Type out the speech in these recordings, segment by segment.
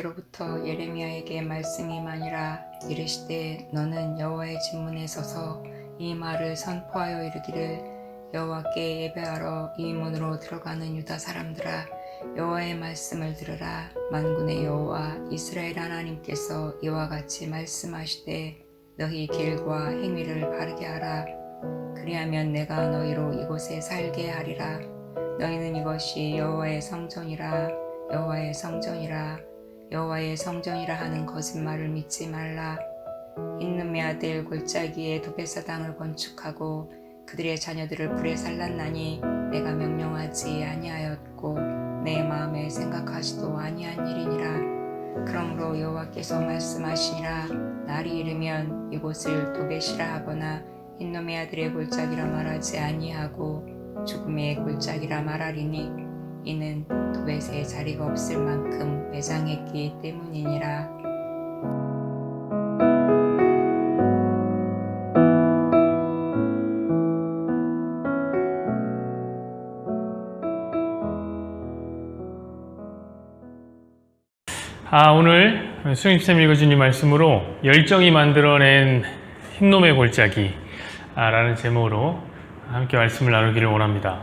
여호와께로부터 예레미야에게 말씀이 임하니라. 이르시되 너는 여호와의 진문에 서서 이 말을 선포하여 이르기를 여호와께 예배하러 이 문으로 들어가는 유다 사람들아, 여호와의 말씀을 들으라. 만군의 여호와 이스라엘 하나님께서 이와 같이 말씀하시되 너희 길과 행위를 바르게 하라. 그리하면 내가 너희로 이곳에 살게 하리라. 너희는 이것이 여호와의 성전이라, 여호와의 성전이라, 여호와의 성전이라 하는 거짓말을 믿지 말라. hinnom의 아들 골짜기에 도배사당을 건축하고 그들의 자녀들을 불에 살랐나니 내가 명령하지 아니하였고 내 마음에 생각하지도 아니한 일이니라. 그러므로 여호와께서 말씀하시니라. 날이 이르면 이곳을 도벳이라 하거나 hinnom의 아들의 골짜기라 말하지 아니하고 죽음의 골짜기라 말하리니 이는 도벳에 자리가 없을 만큼 매장했기 때문이니라. 오늘 수영집사님 읽어준 이 말씀으로 열정이 만들어낸 흰놈의 골짜기 라는 제목으로 함께 말씀을 나누기를 원합니다.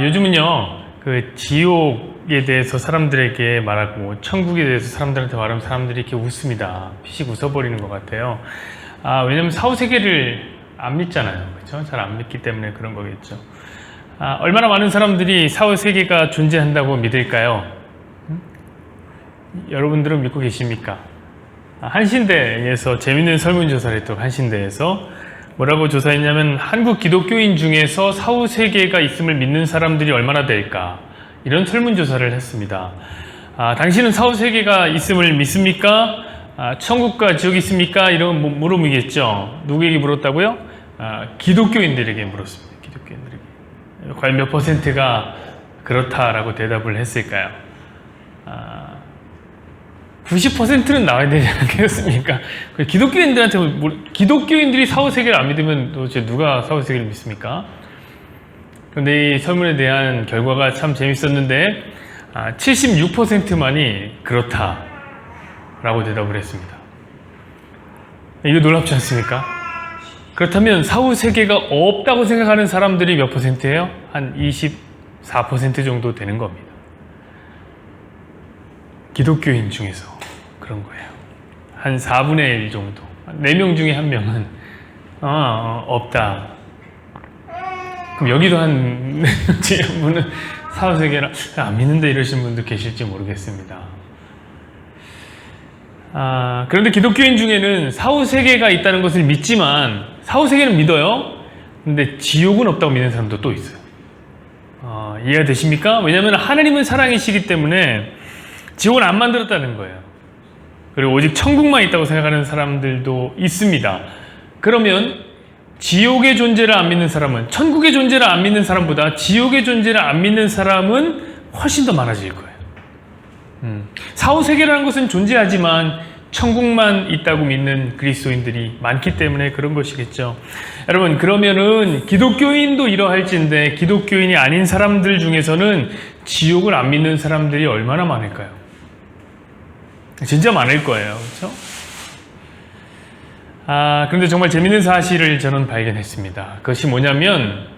요즘은요, 그 지옥에 대해서 사람들에게 말하고 천국에 대해서 사람들한테 말하면 사람들이 이렇게 웃습니다. 피식 웃어버리는 것 같아요. 왜냐면 사후세계를 안 믿잖아요. 그렇죠? 잘 안 믿기 때문에 그런 거겠죠. 얼마나 많은 사람들이 사후세계가 존재한다고 믿을까요? 여러분들은 믿고 계십니까? 한신대에서 재밌는 설문조사를 했던 한신대에서 뭐라고 조사했냐면 한국 기독교인 중에서 사후세계가 있음을 믿는 사람들이 얼마나 될까? 이런 설문조사를 했습니다. 당신은 사후세계가 있음을 믿습니까? 천국과 지옥이 있습니까? 이런 물어보겠죠. 누구에게 물었다고요? 기독교인들에게 물었습니다. 기독교인들에게. 과연 몇 %가 그렇다라고 대답을 했을까요? 90%는 나와야 되지 않겠습니까? 기독교인들한테, 기독교인들이 사후세계를 안 믿으면 도대체 누가 사후세계를 믿습니까? 그런데 이 설문에 대한 결과가 참 재밌었는데, 76%만이 그렇다라고 대답을 했습니다. 이거 놀랍지 않습니까? 그렇다면 사후세계가 없다고 생각하는 사람들이 몇 %예요? 한 24% 정도 되는 겁니다. 기독교인 중에서 그런 거예요. 한 4분의 1 정도. 4명 중에 1명은 없다. 그럼 여기도 한 분은 사후세계를 안 믿는데 이러신 분도 계실지 모르겠습니다. 그런데 기독교인 중에는 사후세계가 있다는 것을 믿지만 사후세계는 믿어요. 근데 지옥은 없다고 믿는 사람도 또 있어요. 이해가 되십니까? 왜냐하면 하나님은 사랑이시기 때문에 지옥을 안 만들었다는 거예요. 그리고 오직 천국만 있다고 생각하는 사람들도 있습니다. 그러면 지옥의 존재를 안 믿는 사람은, 천국의 존재를 안 믿는 사람보다 지옥의 존재를 안 믿는 사람은 훨씬 더 많아질 거예요. 사후세계라는 것은 존재하지만 천국만 있다고 믿는 그리스도인들이 많기 때문에 그런 것이겠죠. 여러분, 그러면은 기독교인도 이러할진데 기독교인이 아닌 사람들 중에서는 지옥을 안 믿는 사람들이 얼마나 많을까요? 진짜 많을 거예요. 그렇죠? 그런데 정말 재밌는 사실을 저는 발견했습니다. 그것이 뭐냐면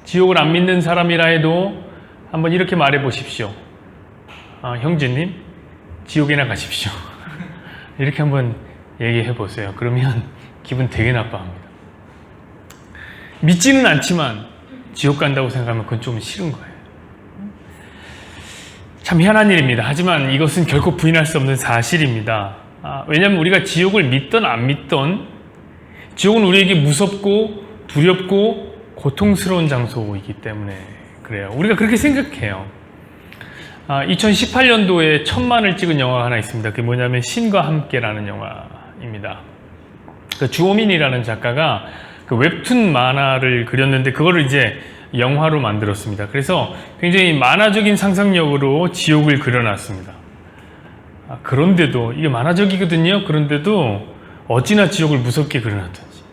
지옥을 안 믿는 사람이라 해도 한번 이렇게 말해 보십시오. 형제님, 지옥에나 가십시오. 이렇게 한번 얘기해 보세요. 그러면 기분 되게 나빠합니다. 믿지는 않지만 지옥 간다고 생각하면 그건 좀 싫은 거예요. 참 희한한 일입니다. 하지만 이것은 결코 부인할 수 없는 사실입니다. 왜냐하면 우리가 지옥을 믿던 안 믿던 지옥은 우리에게 무섭고 두렵고 고통스러운 장소이기 때문에 그래요. 우리가 그렇게 생각해요. 2018년도에 1000만을 찍은 영화가 하나 있습니다. 그게 뭐냐면 신과 함께라는 영화입니다. 주호민이라는 작가가 그 웹툰 만화를 그렸는데 그거를 이제 영화로 만들었습니다. 그래서 굉장히 만화적인 상상력으로 지옥을 그려놨습니다. 그런데도 이게 만화적이거든요. 그런데도 어찌나 지옥을 무섭게 그려놨던지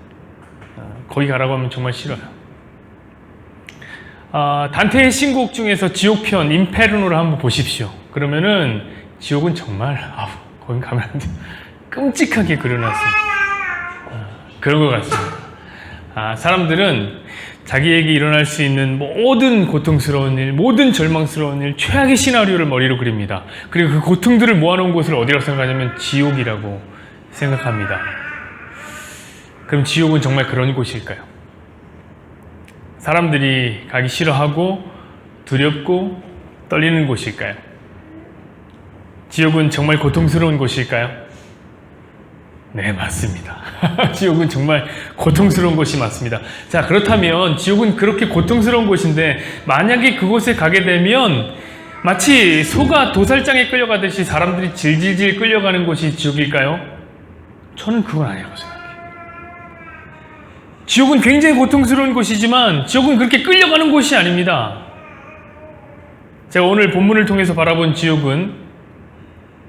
거기 가라고 하면 정말 싫어요. 단테의 신곡 중에서 지옥편 인페르노를 한번 보십시오. 그러면은 지옥은 정말 거기 가면 안 돼요. 끔찍하게 그려놨습니다. 그런 것 같습니다. 사람들은 자기에게 일어날 수 있는 모든 고통스러운 일, 모든 절망스러운 일, 최악의 시나리오를 머리로 그립니다. 그리고 그 고통들을 모아놓은 곳을 어디라고 생각하냐면 지옥이라고 생각합니다. 그럼 지옥은 정말 그런 곳일까요? 사람들이 가기 싫어하고 두렵고 떨리는 곳일까요? 지옥은 정말 고통스러운 곳일까요? 네, 맞습니다. 지옥은 정말 고통스러운 곳이 맞습니다. 자, 그렇다면 지옥은 그렇게 고통스러운 곳인데 만약에 그곳에 가게 되면 마치 소가 도살장에 끌려가듯이 사람들이 질질질 끌려가는 곳이 지옥일까요? 저는 그건 아니라고 생각해요. 지옥은 굉장히 고통스러운 곳이지만 지옥은 그렇게 끌려가는 곳이 아닙니다. 제가 오늘 본문을 통해서 바라본 지옥은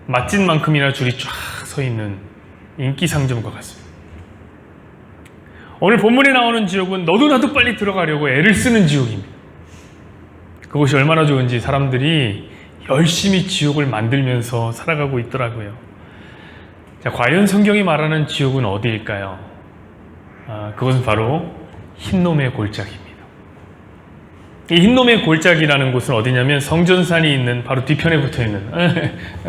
맛집만큼이나 줄이 쫙 서 있는 인기 상점과 같습니다. 오늘 본문에 나오는 지옥은 너도 나도 빨리 들어가려고 애를 쓰는 지옥입니다. 그것이 얼마나 좋은지 사람들이 열심히 지옥을 만들면서 살아가고 있더라고요. 자, 과연 성경이 말하는 지옥은 어디일까요? 그것은 바로 흰놈의 골짜기입니다. 이 흰놈의 골짜기라는 곳은 어디냐면 성전산이 있는 바로 뒤편에 붙어있는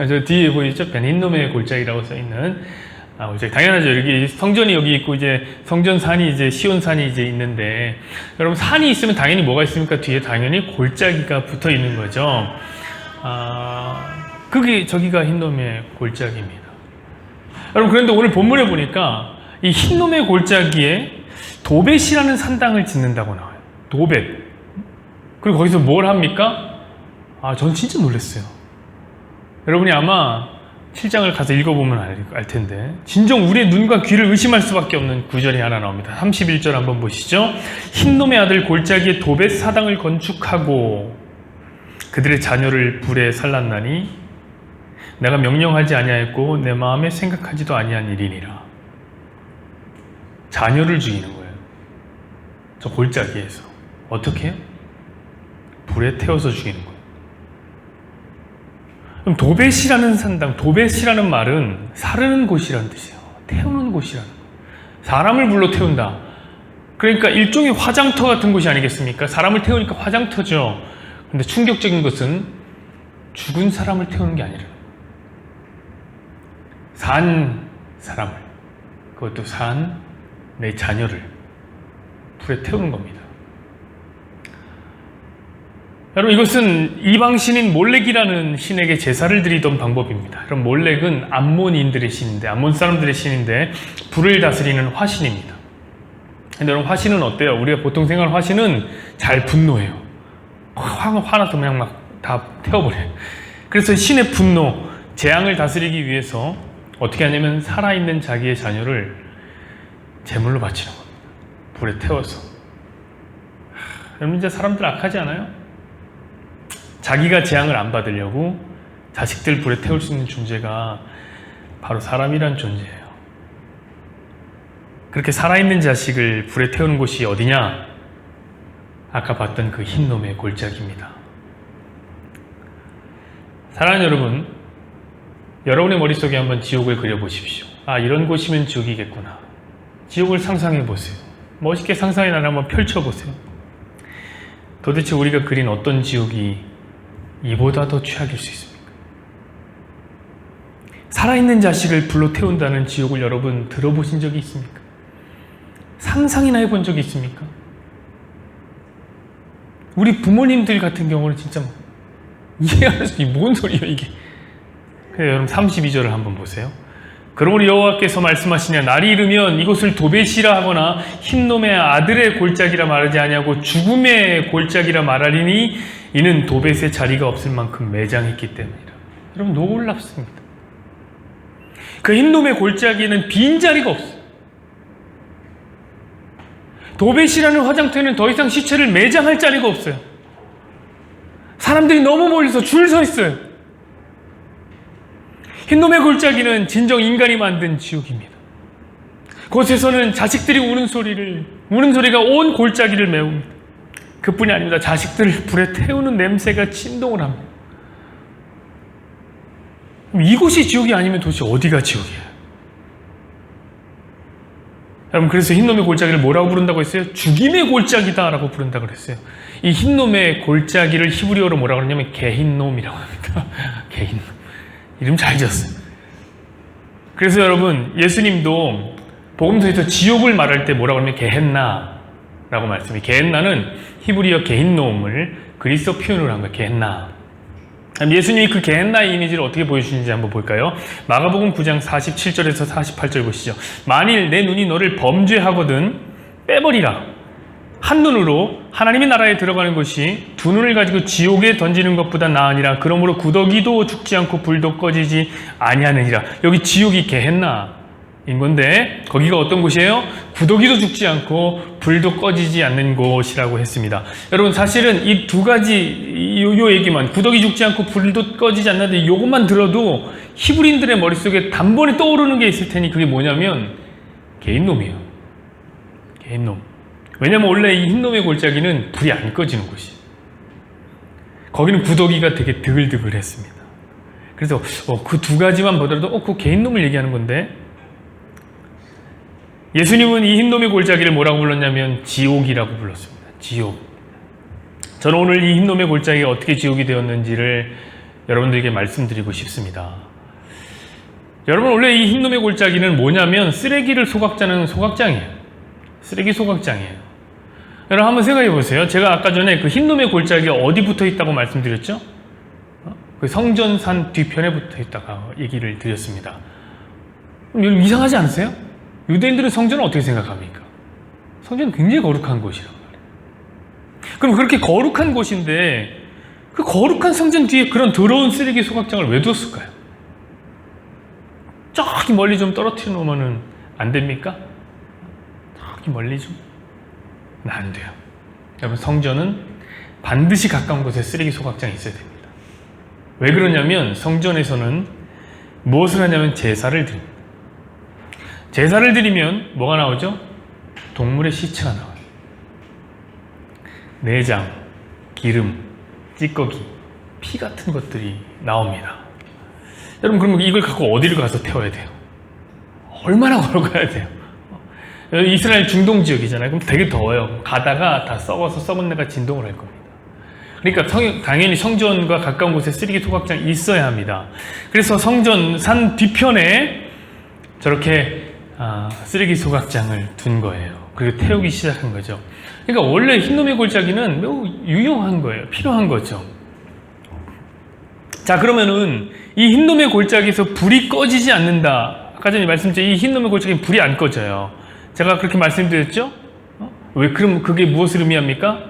저 뒤에 보이죠? 흰놈의 골짜기라고 써있는 당연하죠. 여기 성전이 여기 있고 이제 성전산이 이제 시온산이 이제 있는데 여러분 산이 있으면 당연히 뭐가 있습니까? 뒤에 당연히 골짜기가 붙어 있는 거죠. 저기가 흰놈의 골짜기입니다. 여러분 그런데 오늘 본문에 보니까 이 흰놈의 골짜기에 도벳이라는 산당을 짓는다고 나와요. 도벳. 그리고 거기서 뭘 합니까? 전 진짜 놀랐어요. 여러분이 아마 7장을 가서 읽어보면 알 텐데 진정 우리의 눈과 귀를 의심할 수밖에 없는 구절이 하나 나옵니다. 31절 한번 보시죠. 흰놈의 아들 골짜기에 도벳 사당을 건축하고 그들의 자녀를 불에 살랐나니 내가 명령하지 아니하였고 내 마음에 생각하지도 아니한 일이니라. 자녀를 죽이는 거예요. 저 골짜기에서. 어떻게 해요? 불에 태워서 죽이는 거예요. 그럼 도벳이라는 산당, 도벳이라는 말은 사르는 곳이라는 뜻이에요. 태우는 곳이라는 거예요. 사람을 불러 태운다. 그러니까 일종의 화장터 같은 곳이 아니겠습니까? 사람을 태우니까 화장터죠. 근데 충격적인 것은 죽은 사람을 태우는 게 아니라 산 사람을, 그것도 산 내 자녀를 불에 태우는 겁니다. 여러분 이것은 이방신인 몰렉이라는 신에게 제사를 드리던 방법입니다. 그럼 몰렉은 암몬인들의 신인데, 암몬 사람들의 신인데 불을 다스리는 화신입니다. 근데 여러분 화신은 어때요? 우리가 보통 생각하는 화신은 잘 분노해요. 화나서 그냥 막 다 태워버려요. 그래서 신의 분노, 재앙을 다스리기 위해서 어떻게 하냐면 살아있는 자기의 자녀를 제물로 바치는 겁니다. 불에 태워서. 여러분 이제 사람들 악하지 않아요? 자기가 재앙을 안 받으려고 자식들 불에 태울 수 있는 존재가 바로 사람이란 존재예요. 그렇게 살아있는 자식을 불에 태우는 곳이 어디냐? 아까 봤던 그 흰놈의 골짜기입니다. 사랑하는 여러분, 여러분의 머릿속에 한번 지옥을 그려보십시오. 이런 곳이면 지옥이겠구나. 지옥을 상상해 보세요. 멋있게 상상의 나를 한번 펼쳐보세요. 도대체 우리가 그린 어떤 지옥이 이보다 더 최악일 수 있습니까? 살아있는 자식을 불로 태운다는 지옥을 여러분 들어보신 적이 있습니까? 상상이나 해본 적이 있습니까? 우리 부모님들 같은 경우는 진짜 이해할 수 있게 뭔 소리예요 이게. 그래서 여러분 32절을 한번 보세요. 그러므로 여호와께서 말씀하시냐 날이 이르면 이곳을 도벳이라 하거나 흰놈의 아들의 골짜기라 말하지 아니하고 죽음의 골짜기라 말하리니 이는 도벳의 자리가 없을 만큼 매장했기 때문이라. 여러분 놀랍습니다. 그 흰놈의 골짜기에는 빈자리가 없어요. 도벳이라는 화장터에는 더 이상 시체를 매장할 자리가 없어요. 사람들이 너무 멀리서 줄 서 있어요. 흰놈의 골짜기는 진정 인간이 만든 지옥입니다. 그곳에서는 자식들이 우는 소리가 온 골짜기를 메웁니다. 그뿐이 아닙니다. 자식들을 불에 태우는 냄새가 진동을 합니다. 그럼 이곳이 지옥이 아니면 도대체 어디가 지옥이에요? 여러분, 그래서 흰놈의 골짜기를 뭐라고 부른다고 했어요? 죽임의 골짜기다 라고 부른다고 그랬어요. 이 흰놈의 골짜기를 히브리어로 뭐라고 그러냐면 게힌놈이라고 합니다. 게힌놈. 이름 잘 지었어요. 그래서 여러분, 예수님도 복음서에서 지옥을 말할 때 뭐라고 하면 게헨나라고 말씀해요. 게헨나는 히브리어 게힌놈을 그리스어 표현으로 한 거예요. 게헨나. 예수님이 그 게헨나의 이미지를 어떻게 보여주시는지 한번 볼까요? 마가복음 9장 47절에서 48절 보시죠. 만일 내 눈이 너를 범죄하거든 빼버리라. 한 눈으로 하나님의 나라에 들어가는 것이 두 눈을 가지고 지옥에 던지는 것보다 나으니라. 그러므로 구더기도 죽지 않고 불도 꺼지지 아니하느니라. 여기 지옥이 게헨나인 건데 거기가 어떤 곳이에요? 구더기도 죽지 않고 불도 꺼지지 않는 곳이라고 했습니다. 여러분, 사실은 이 두 가지 요 얘기만, 구더기 죽지 않고 불도 꺼지지 않는데 이것만 들어도 히브리인들의 머릿속에 단번에 떠오르는 게 있을 테니 그게 뭐냐면 게힌놈이에요. 게힌놈. 왜냐면 원래 이 흰놈의 골짜기는 불이 안 꺼지는 곳이에요. 거기는 구더기가 되게 드글드글했습니다. 그래서 그 두 가지만 보더라도 그 게힌놈을 얘기하는 건데, 예수님은 이 흰놈의 골짜기를 뭐라고 불렀냐면 지옥이라고 불렀습니다. 지옥. 저는 오늘 이 흰놈의 골짜기가 어떻게 지옥이 되었는지를 여러분들에게 말씀드리고 싶습니다. 여러분, 원래 이 흰놈의 골짜기는 뭐냐면 쓰레기를 소각자는 소각장이에요. 쓰레기 소각장이에요. 여러분, 한번 생각해 보세요. 제가 아까 전에 그 흰놈의 골짜기가 어디 붙어 있다고 말씀드렸죠? 그 성전산 뒤편에 붙어 있다고 얘기를 드렸습니다. 여러분, 이상하지 않으세요? 유대인들은 성전을 어떻게 생각합니까? 성전은 굉장히 거룩한 곳이란 말이에요. 그럼 그렇게 거룩한 곳인데 그 거룩한 성전 뒤에 그런 더러운 쓰레기 소각장을 왜 두었을까요? 저기 멀리 좀 떨어뜨려 놓으면 안 됩니까? 저기 멀리 좀? 안 돼요. 여러분, 성전은 반드시 가까운 곳에 쓰레기 소각장이 있어야 됩니다. 왜 그러냐면 성전에서는 무엇을 하냐면 제사를 드립니다. 제사를 드리면 뭐가 나오죠? 동물의 시체가 나와요. 내장, 기름, 찌꺼기, 피 같은 것들이 나옵니다. 여러분, 그러면 이걸 갖고 어디를 가서 태워야 돼요? 얼마나 걸어가야 돼요? 이스라엘 중동 지역이잖아요. 그럼 되게 더워요. 가다가 다 썩어서 썩은 내가 진동을 할 겁니다. 그러니까 당연히 성전과 가까운 곳에 쓰레기 소각장이 있어야 합니다. 그래서 성전 산 뒤편에 저렇게 쓰레기 소각장을 둔 거예요. 그리고 태우기 시작한 거죠. 그러니까 원래 흰놈의 골짜기는 매우 유용한 거예요. 필요한 거죠. 자, 그러면은 이 흰놈의 골짜기에서 불이 꺼지지 않는다. 아까 전에 말씀드린 이 흰놈의 골짜기는 불이 안 꺼져요. 제가 그렇게 말씀드렸죠? 왜 그럼 그게 무엇을 의미합니까?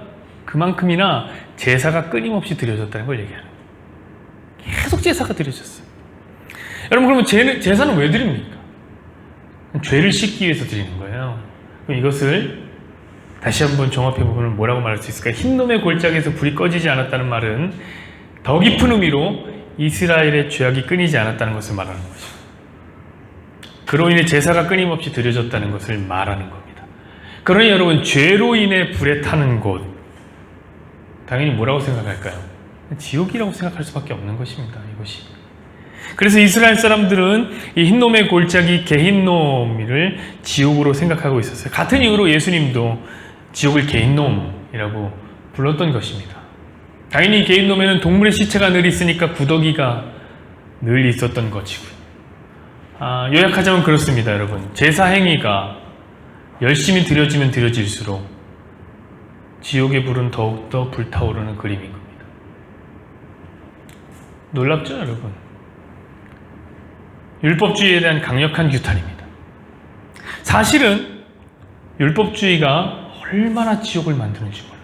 그만큼이나 제사가 끊임없이 드려졌다는 걸 얘기하는 거예요. 계속 제사가 드려졌어요. 여러분, 그러면 제사는 왜 드립니까? 죄를 씻기 위해서 드리는 거예요. 그럼 이것을 다시 한번 종합해 보면 뭐라고 말할 수 있을까요? 흰놈의 골짜기에서 불이 꺼지지 않았다는 말은 더 깊은 의미로 이스라엘의 죄악이 끊이지 않았다는 것을 말하는 거죠. 그로 인해 제사가 끊임없이 드려졌다는 것을 말하는 겁니다. 그러니 여러분, 죄로 인해 불에 타는 곳, 당연히 뭐라고 생각할까요? 지옥이라고 생각할 수밖에 없는 것입니다. 이것이. 그래서 이스라엘 사람들은 이 흰놈의 골짜기 게힌놈을 지옥으로 생각하고 있었어요. 같은 이유로 예수님도 지옥을 게힌놈이라고 불렀던 것입니다. 당연히 게힌놈에는 동물의 시체가 늘 있으니까 구더기가 늘 있었던 것이고요. 요약하자면 그렇습니다, 여러분. 제사 행위가 열심히 드려지면 드려질수록 지옥의 불은 더욱더 불타오르는 그림인 겁니다. 놀랍죠, 여러분? 율법주의에 대한 강력한 규탄입니다. 사실은 율법주의가 얼마나 지옥을 만드는지 몰라요.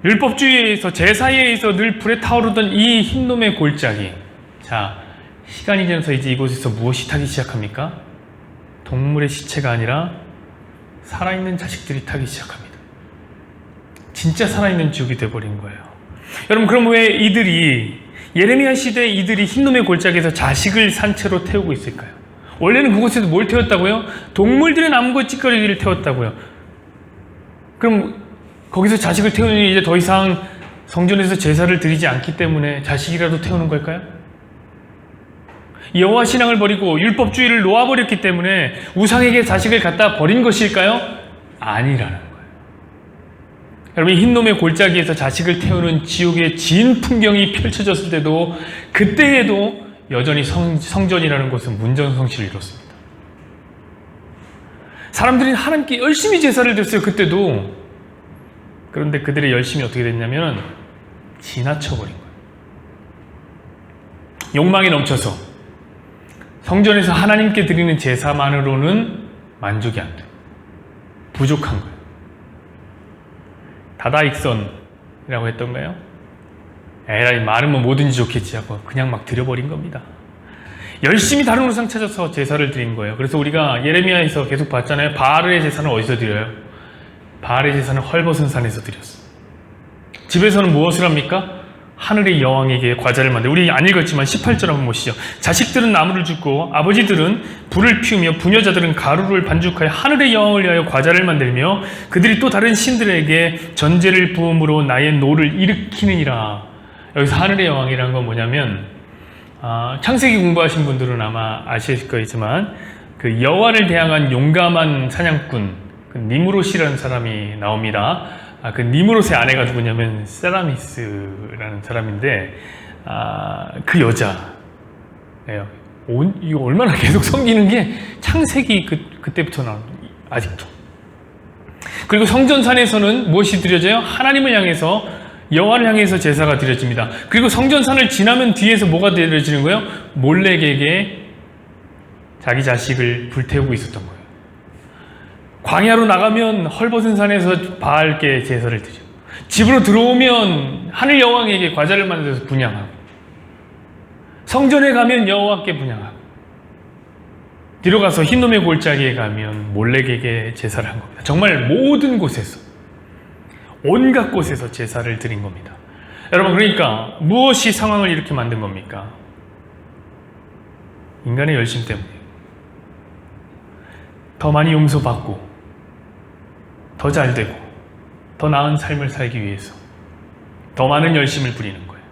율법주의에서 제사에 의해서 늘 불에 타오르던 이 흰놈의 골짜기, 자, 시간이 지나서 이제 이곳에서 무엇이 타기 시작합니까? 동물의 시체가 아니라 살아있는 자식들이 타기 시작합니다. 진짜 살아있는 지옥이 되어버린 거예요. 여러분, 그럼 왜 이들이 예레미야 시대에 이들이 흰놈의 골짜기에서 자식을 산채로 태우고 있을까요? 원래는 그곳에서 뭘 태웠다고요? 동물들의 나무과 찌꺼기를 태웠다고요. 그럼 거기서 자식을 태우니 이제 더 이상 성전에서 제사를 드리지 않기 때문에 자식이라도 태우는 걸까요? 여호와 신앙을 버리고 율법주의를 놓아버렸기 때문에 우상에게 자식을 갖다 버린 것일까요? 아니라는 거예요. 여러분, 흰놈의 골짜기에서 자식을 태우는 지옥의 진 풍경이 펼쳐졌을 때도, 그때에도 여전히 성전이라는 곳은 문전성시를 이뤘습니다. 사람들이 하나님께 열심히 제사를 드렸어요, 그때도. 그런데 그들의 열심이 어떻게 됐냐면 지나쳐버린 거예요. 욕망이 넘쳐서 성전에서 하나님께 드리는 제사만으로는 만족이 안 돼요. 부족한 거예요. 다다익선이라고 했던가요? 에라이, 많으면 뭐든지 좋겠지 하고 그냥 막 드려버린 겁니다. 열심히 다른 우상 찾아서 제사를 드린 거예요. 그래서 우리가 예레미야에서 계속 봤잖아요. 바알의 제사는 어디서 드려요? 바알의 제사는 헐벗은 산에서 드렸어요. 집에서는 무엇을 합니까? 하늘의 여왕에게 과자를 만들어. 우리 안 읽었지만 18절 한번 보시죠. 자식들은 나무를 줍고 아버지들은 불을 피우며 부녀자들은 가루를 반죽하여 하늘의 여왕을 위하여 과자를 만들며 그들이 또 다른 신들에게 전제를 부음으로 나의 노를 일으키느니라. 여기서 하늘의 여왕이라는 건 뭐냐면, 창세기 공부하신 분들은 아마 아실 거지만 그 여호와를 대항한 용감한 사냥꾼, 그 니므롯이라는 사람이 나옵니다. 그 니므롯의 아내가 누구냐면 세라미스라는 사람인데, 그 여자예요. 이거 얼마나 계속 섬기는 게 창세기 그때부터 나옵니다. 아직도. 그리고 성전산에서는 무엇이 드려져요? 하나님을 향해서, 여호와를 향해서 제사가 드려집니다. 그리고 성전산을 지나면 뒤에서 뭐가 드려지는 거예요? 몰렉에게 자기 자식을 불태우고 있었던 거예요. 광야로 나가면 헐벗은 산에서 바알께 제사를 드려. 집으로 들어오면 하늘 여왕에게 과자를 만들어서 분향하고, 성전에 가면 여호와께 분향하고, 뒤로 가서 흰놈의 골짜기에 가면 몰렉에게 제사를 한 겁니다. 정말 모든 곳에서, 온갖 곳에서 제사를 드린 겁니다. 여러분, 그러니까 무엇이 상황을 이렇게 만든 겁니까? 인간의 열심 때문에. 더 많이 용서받고 더 잘되고 더 나은 삶을 살기 위해서 더 많은 열심을 부리는 거예요.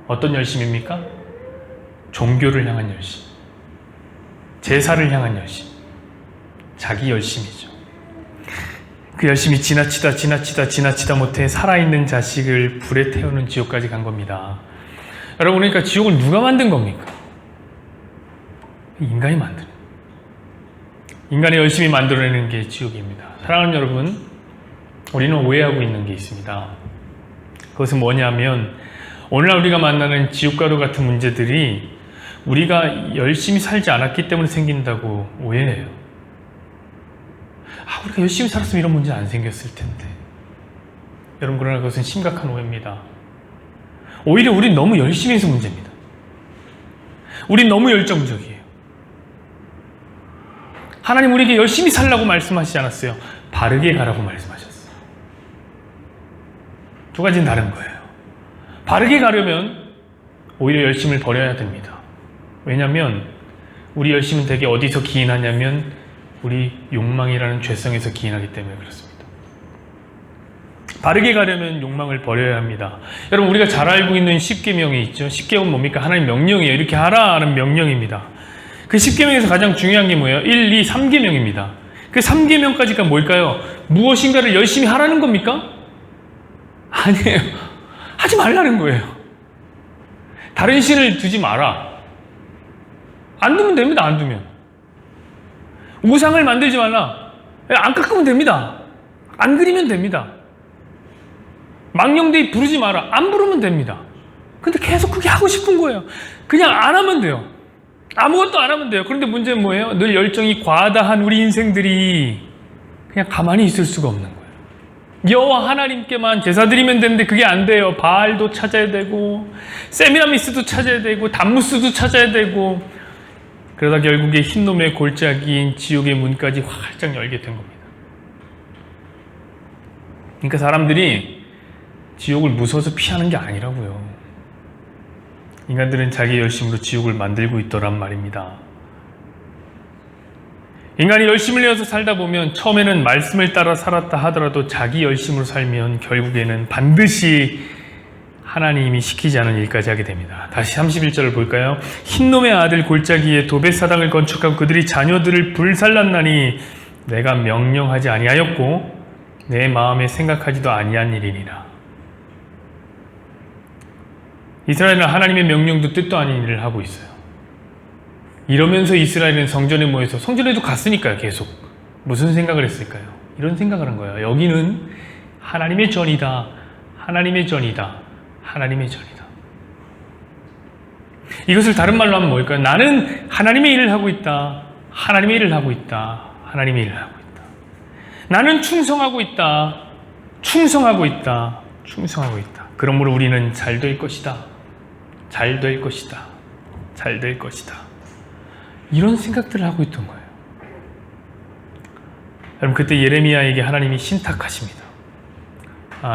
어떤 열심입니까? 종교를 향한 열심, 제사를 향한 열심, 자기 열심이죠. 그 열심이 지나치다 못해 살아있는 자식을 불에 태우는 지옥까지 간 겁니다. 여러분, 그러니까 지옥을 누가 만든 겁니까? 인간이 만든, 인간이 열심히 만들어내는 게 지옥입니다. 사랑하는 여러분, 우리는 오해하고 있는 게 있습니다. 그것은 뭐냐면, 오늘날 우리가 만나는 지옥과도 같은 문제들이 우리가 열심히 살지 않았기 때문에 생긴다고 오해해요. 우리가 열심히 살았으면 이런 문제 안 생겼을 텐데. 여러분, 그러나 그것은 심각한 오해입니다. 오히려 우린 너무 열심히 해서 문제입니다. 우린 너무 열정적이에요. 하나님 우리에게 열심히 살라고 말씀하시지 않았어요. 바르게 가라고 말씀하셨어요. 두 가지는 다른 거예요. 바르게 가려면 오히려 열심을 버려야 됩니다. 왜냐하면 우리 열심은 되게 어디서 기인하냐면 우리 욕망이라는 죄성에서 기인하기 때문에 그렇습니다. 바르게 가려면 욕망을 버려야 합니다. 여러분, 우리가 잘 알고 있는 10계명이 있죠. 10계명은 뭡니까? 하나님 명령이에요. 이렇게 하라는 명령입니다. 그 10계명에서 가장 중요한 게 뭐예요? 1, 2, 3계명입니다. 그 3계명까지가 뭘까요? 무엇인가를 열심히 하라는 겁니까? 아니에요. 하지 말라는 거예요. 다른 신을 두지 마라. 안 두면 됩니다. 안 두면. 우상을 만들지 말라. 안 깎으면 됩니다. 안 그리면 됩니다. 망령되이 부르지 마라. 안 부르면 됩니다. 근데 계속 그게 하고 싶은 거예요. 그냥 안 하면 돼요. 아무것도 안 하면 돼요. 그런데 문제는 뭐예요? 늘 열정이 과다한 우리 인생들이 그냥 가만히 있을 수가 없는 거예요. 여호와 하나님께만 제사 드리면 되는데 그게 안 돼요. 바알도 찾아야 되고 세미라미스도 찾아야 되고 담무스도 찾아야 되고, 그러다 결국에 흰놈의 골짜기인 지옥의 문까지 활짝 열게 된 겁니다. 그러니까 사람들이 지옥을 무서워서 피하는 게 아니라고요. 인간들은 자기 열심으로 지옥을 만들고 있더란 말입니다. 인간이 열심을 내어서 살다 보면 처음에는 말씀을 따라 살았다 하더라도 자기 열심으로 살면 결국에는 반드시 하나님이 시키지 않은 일까지 하게 됩니다. 다시 31절을 볼까요? 흰놈의 아들 골짜기에 도벳사당을 건축하고 그들이 자녀들을 불살랐나니 내가 명령하지 아니하였고 내 마음에 생각하지도 아니한 일이니라. 이스라엘은 하나님의 명령도 뜻도 아닌 일을 하고 있어요. 이러면서 이스라엘은 성전에 모여서, 성전에도 갔으니까요. 계속 무슨 생각을 했을까요? 이런 생각을 한 거예요. 여기는 하나님의 전이다, 하나님의 전이다, 하나님의 전이다. 이것을 다른 말로 하면 뭘까요? 나는 하나님의 일을 하고 있다, 하나님의 일을 하고 있다, 하나님의 일을 하고 있다. 나는 충성하고 있다, 충성하고 있다, 충성하고 있다. 그러므로 우리는 잘 될 것이다, 잘 될 것이다, 잘 될 것이다. 이런 생각들을 하고 있던 거예요. 여러분, 그때 예레미야에게 하나님이 신탁하십니다.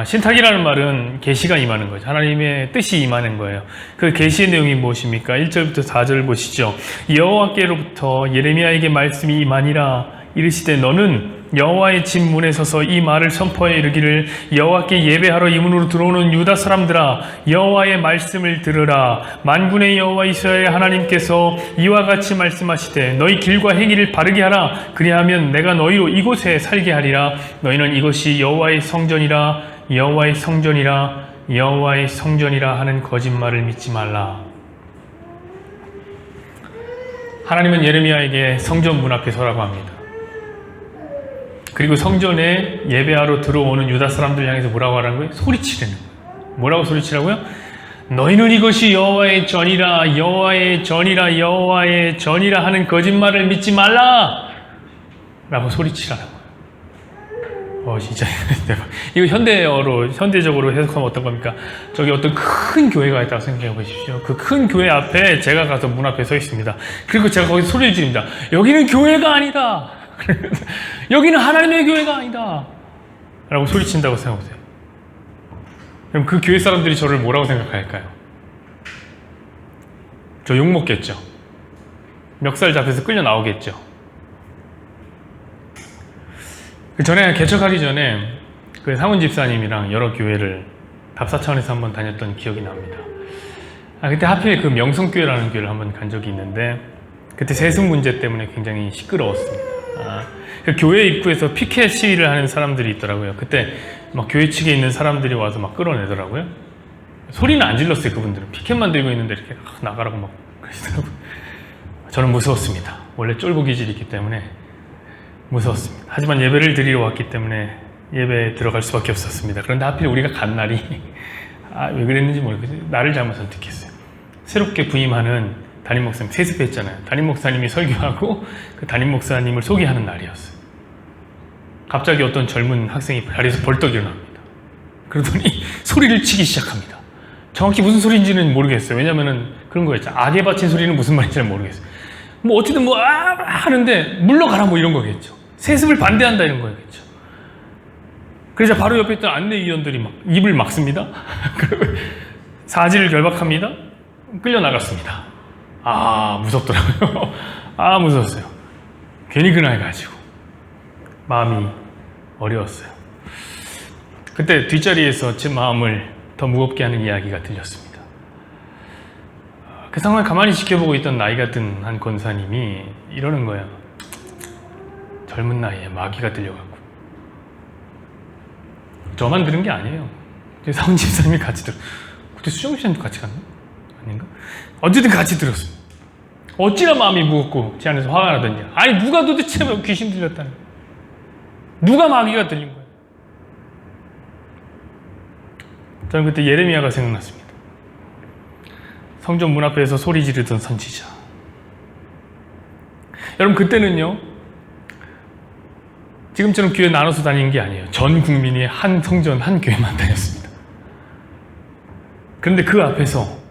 신탁이라는 말은 계시가 임하는 거죠. 하나님의 뜻이 임하는 거예요. 그 계시의 내용이 무엇입니까? 1절부터 4절 보시죠. 여호와께로부터 예레미야에게 말씀이 임하니라. 이르시되 너는 여호와의 집 문에 서서 이 말을 선포하여 이르기를 여호와께 예배하러 이 문으로 들어오는 유다 사람들아, 여호와의 말씀을 들으라. 만군의 여호와 이스라엘 하나님께서 이와 같이 말씀하시되 너희 길과 행위를 바르게 하라. 그리하면 내가 너희로 이곳에 살게 하리라. 너희는 이것이 여호와의 성전이라, 여호와의 성전이라, 여호와의 성전이라 하는 거짓말을 믿지 말라. 하나님은 예레미야에게 성전 문 앞에 서라고 합니다. 그리고 성전에 예배하러 들어오는 유다 사람들 향해서 뭐라고 하라는 거예요? 소리치라는 거예요. 뭐라고 소리치라고요? 너희는 이것이 여호와의 전이라, 여호와의 전이라, 여호와의 전이라 하는 거짓말을 믿지 말라! 라고 소리치라는 거예요. 진짜 대박. 이거 현대적으로 해석하면 어떤 겁니까? 저기 어떤 큰 교회가 있다고 생각해 보십시오. 그 큰 교회 앞에 제가 가서 문 앞에 서 있습니다. 그리고 제가 거기서 소리를 지릅니다. 여기는 교회가 아니다! 여기는 하나님의 교회가 아니다 라고 소리친다고 생각해보세요. 그럼 그 교회 사람들이 저를 뭐라고 생각할까요? 저 욕먹겠죠. 멱살 잡혀서 끌려 나오겠죠. 그 전에 개척하기 전에 그 상훈 집사님이랑 여러 교회를 답사차원에서 한번 다녔던 기억이 납니다. 그때 하필 그 명성교회라는 교회를 한번 간 적이 있는데 그때 세습 문제 때문에 굉장히 시끄러웠습니다. 그 교회 입구에서 피켓 시위를 하는 사람들이 있더라고요. 그때 막 교회 측에 있는 사람들이 와서 막 끌어내더라고요. 소리는 안 질렀어요. 그분들은 피켓만 들고 있는데 이렇게 나가라고 막 그러시더라고요. 저는 무서웠습니다. 원래 쫄보 기질이 있기 때문에 무서웠습니다. 하지만 예배를 드리러 왔기 때문에 예배에 들어갈 수밖에 없었습니다. 그런데 하필 우리가 간 날이 왜 그랬는지 모르겠어요. 나를 잘못 선택했어요. 새롭게 부임하는 담임 목사님 세습했잖아요. 담임 목사님이 설교하고 그 담임 목사님을 소개하는 날이었어요. 갑자기 어떤 젊은 학생이 자리에서 벌떡 일어납니다. 그러더니 소리를 치기 시작합니다. 정확히 무슨 소리인지는 모르겠어요. 왜냐면은 그런 거였죠. 악에 바친 소리는 무슨 말인지 모르겠어요. 뭐 어쨌든 뭐 하는데 물러가라 뭐 이런 거겠죠. 세습을 반대한다 이런 거겠죠. 그래서 바로 옆에 있던 안내위원들이 막 입을 막습니다. 사지를 결박합니다. 끌려 나갔습니다. 무섭더라고요. 무서웠어요. 괜히 그날 가지고 마음이 어려웠어요. 그때 뒷자리에서 제 마음을 더 무겁게 하는 이야기가 들렸습니다. 그 상황을 가만히 지켜보고 있던 나이가 든 한 권사님이 이러는 거예요. 젊은 나이에 마귀가 들려갖고. 저만 들은 게 아니에요. 상훈 집사님이 같이 들었어요. 그때 수정 씨랑도 같이 갔나? 아닌가? 어쨌든 같이 들었어요. 어찌나 마음이 무겁고 제 안에서 화가 나던지. 아니 누가 도대체 귀신 들렸다는 거야? 누가 마귀가 들린 거야? 저는 그때 예레미야가 생각났습니다. 성전 문 앞에서 소리 지르던 선지자. 여러분 그때는요 지금처럼 교회 나눠서 다니는 게 아니에요. 전 국민이 한 성전 한 교회만 다녔습니다. 그런데 그 앞에서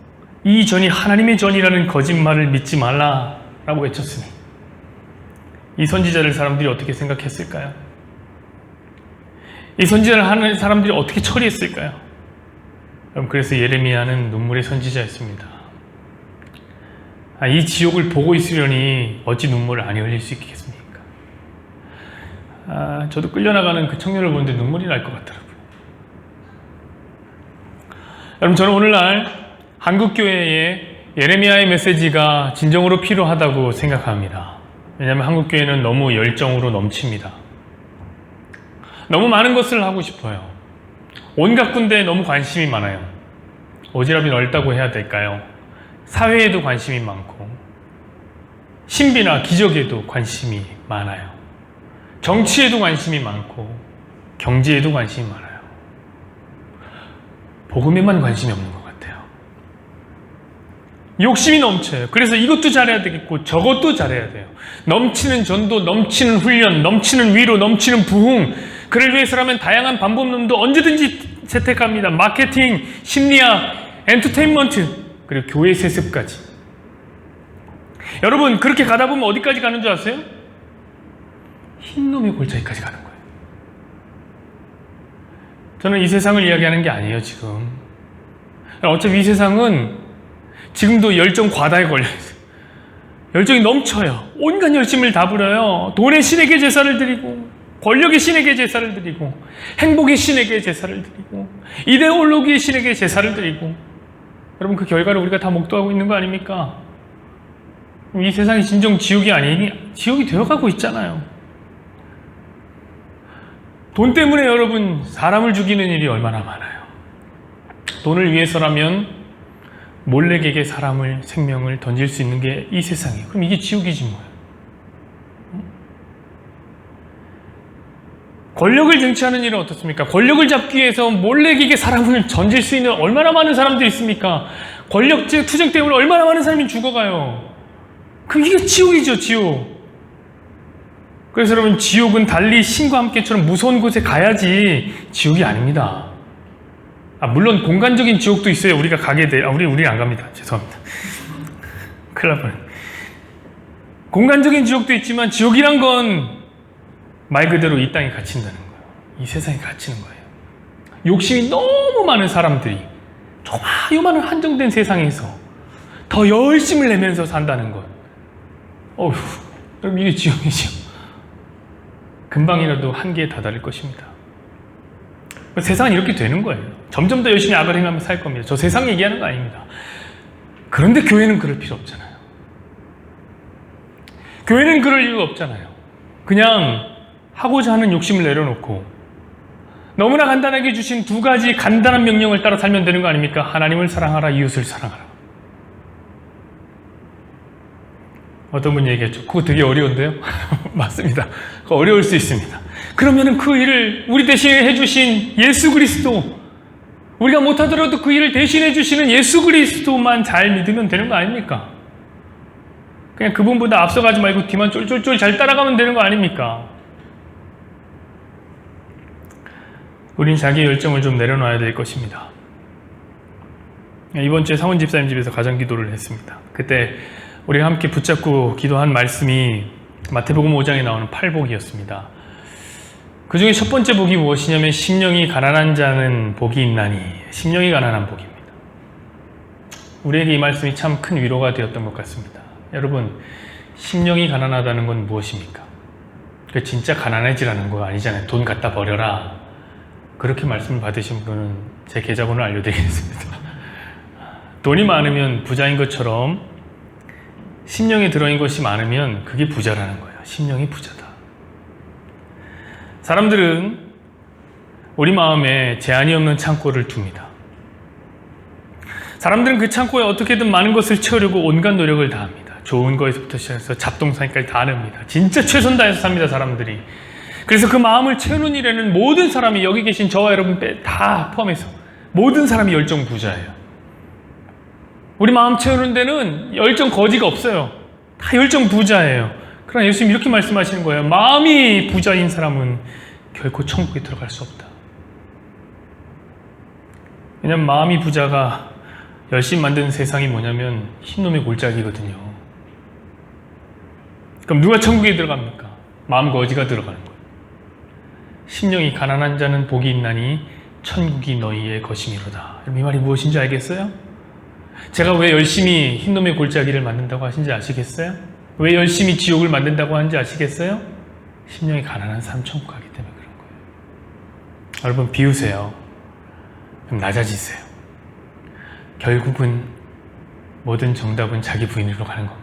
이 전이 하나님의 전이라는 거짓말을 믿지 말라라고 외쳤으니 이 선지자를 사람들이 어떻게 생각했을까요? 이 선지자를 하는 사람들이 어떻게 처리했을까요? 여러분 그래서 예레미야는 눈물의 선지자였습니다. 이 지옥을 보고 있으려니 어찌 눈물을 안 흘릴 수 있겠습니까? 저도 끌려나가는 그 청년을 보는데 눈물이 날 것 같더라고요. 여러분, 저는 오늘날 한국교회에 예레미야의 메시지가 진정으로 필요하다고 생각합니다. 왜냐하면 한국교회는 너무 열정으로 넘칩니다. 너무 많은 것을 하고 싶어요. 온갖 군데에 너무 관심이 많아요. 오지랖이 넓다고 해야 될까요? 사회에도 관심이 많고 신비나 기적에도 관심이 많아요. 정치에도 관심이 많고 경제에도 관심이 많아요. 복음에만 관심이 없는 것 같아요. 욕심이 넘쳐요. 그래서 이것도 잘해야 되겠고 저것도 잘해야 돼요. 넘치는 전도, 넘치는 훈련, 넘치는 위로, 넘치는 부흥. 그를 위해서라면 다양한 방법론도 언제든지 채택합니다. 마케팅, 심리학, 엔터테인먼트, 그리고 교회 세습까지. 여러분, 그렇게 가다 보면 어디까지 가는 줄 아세요? 흰놈의 골짜기까지 가는 거예요. 저는 이 세상을 이야기하는 게 아니에요, 지금. 어차피 이 세상은 지금도 열정 과다에 걸려있어요. 열정이 넘쳐요. 온갖 열심을 다 부려요. 돈의 신에게 제사를 드리고, 권력의 신에게 제사를 드리고, 행복의 신에게 제사를 드리고, 이데올로기의 신에게 제사를 드리고. 여러분, 그 결과를 우리가 다 목도하고 있는 거 아닙니까? 이 세상이 진정 지옥이 아니니 지옥이 되어가고 있잖아요. 돈 때문에 여러분 사람을 죽이는 일이 얼마나 많아요. 돈을 위해서라면 몰래에게 사람을, 생명을 던질 수 있는 게 이 세상이에요. 그럼 이게 지옥이지 뭐예요. 권력을 쟁취하는 일은 어떻습니까? 권력을 잡기 위해서 몰래에게 사람을 던질 수 있는 얼마나 많은 사람들이 있습니까? 권력 투쟁 때문에 얼마나 많은 사람이 죽어가요. 그럼 이게 지옥이죠, 지옥. 그래서 여러분, 지옥은 달리 신과 함께처럼 무서운 곳에 가야지 지옥이 아닙니다. 물론 공간적인 지옥도 있어요. 우리가 가게 돼. 우리 안 갑니다. 죄송합니다. 큰일 날 뻔. 공간적인 지옥도 있지만 지옥이란 건 말 그대로 이 땅에 갇힌다는 거예요. 이 세상에 갇히는 거예요. 욕심이 너무 많은 사람들이 조그마한 한정된 세상에서 더 열심을 내면서 산다는 것. 어휴, 여러분, 이게 지옥이죠. 금방이라도 한계에 다다를 것입니다. 세상은 이렇게 되는 거예요. 점점 더 열심히 악을 행하며 살 겁니다. 저 세상 얘기하는 거 아닙니다. 그런데 교회는 그럴 필요 없잖아요. 교회는 그럴 이유가 없잖아요. 그냥 하고자 하는 욕심을 내려놓고 너무나 간단하게 주신 두 가지 간단한 명령을 따라 살면 되는 거 아닙니까? 하나님을 사랑하라, 이웃을 사랑하라. 어떤 분이 얘기했죠. 그거 되게 어려운데요? 맞습니다. 그거 어려울 수 있습니다. 그러면은 그 일을 우리 대신에 해주신 예수 그리스도, 우리가 못하더라도 그 일을 대신해 주시는 예수 그리스도만 잘 믿으면 되는 거 아닙니까? 그냥 그분보다 앞서가지 말고 뒤만 쫄쫄쫄 잘 따라가면 되는 거 아닙니까? 우린 자기의 열정을 좀 내려놔야 될 것입니다. 이번 주에 상원 집사님 집에서 가정 기도를 했습니다. 그때 우리가 함께 붙잡고 기도한 말씀이 마태복음 5장에 나오는 8복이었습니다. 그 중에 첫 번째 복이 무엇이냐면 심령이 가난한 자는 복이 있나니, 심령이 가난한 복입니다. 우리에게 이 말씀이 참 큰 위로가 되었던 것 같습니다. 여러분, 심령이 가난하다는 건 무엇입니까? 그 진짜 가난해지라는 거 아니잖아요. 돈 갖다 버려라. 그렇게 말씀을 받으신 분은 제 계좌번호를 알려드리겠습니다. 돈이 많으면 부자인 것처럼 심령에 들어있는 것이 많으면 그게 부자라는 거예요. 심령이 부자다. 사람들은 우리 마음에 제한이 없는 창고를 둡니다. 사람들은 그 창고에 어떻게든 많은 것을 채우려고 온갖 노력을 다합니다. 좋은 거에서부터 시작해서 잡동사니까지 다 냅니다. 진짜 최선 다해서 삽니다, 사람들이. 그래서 그 마음을 채우는 일에는 모든 사람이, 여기 계신 저와 여러분 다 포함해서 모든 사람이 열정 부자예요. 우리 마음 채우는 데는 열정 거지가 없어요. 다 열정 부자예요. 그러나 예수님 이렇게 말씀하시는 거예요. 마음이 부자인 사람은 결코 천국에 들어갈 수 없다. 왜냐하면 마음이 부자가 열심히 만드는 세상이 뭐냐면 흰놈의 골짜기거든요. 그럼 누가 천국에 들어갑니까? 마음 거지가 들어가는 거예요. 심령이 가난한 자는 복이 있나니 천국이 너희의 것이미로다. 이 말이 무엇인지 알겠어요? 제가 왜 열심히 흰놈의 골짜기를 만든다고 하신지 아시겠어요? 왜 열심히 지옥을 만든다고 하는지 아시겠어요? 심령이 가난한 사람 천국 가기 때문에 그런 거예요. 여러분 비우세요. 그럼 낮아지세요. 결국은 모든 정답은 자기 부인으로 가는 겁니다.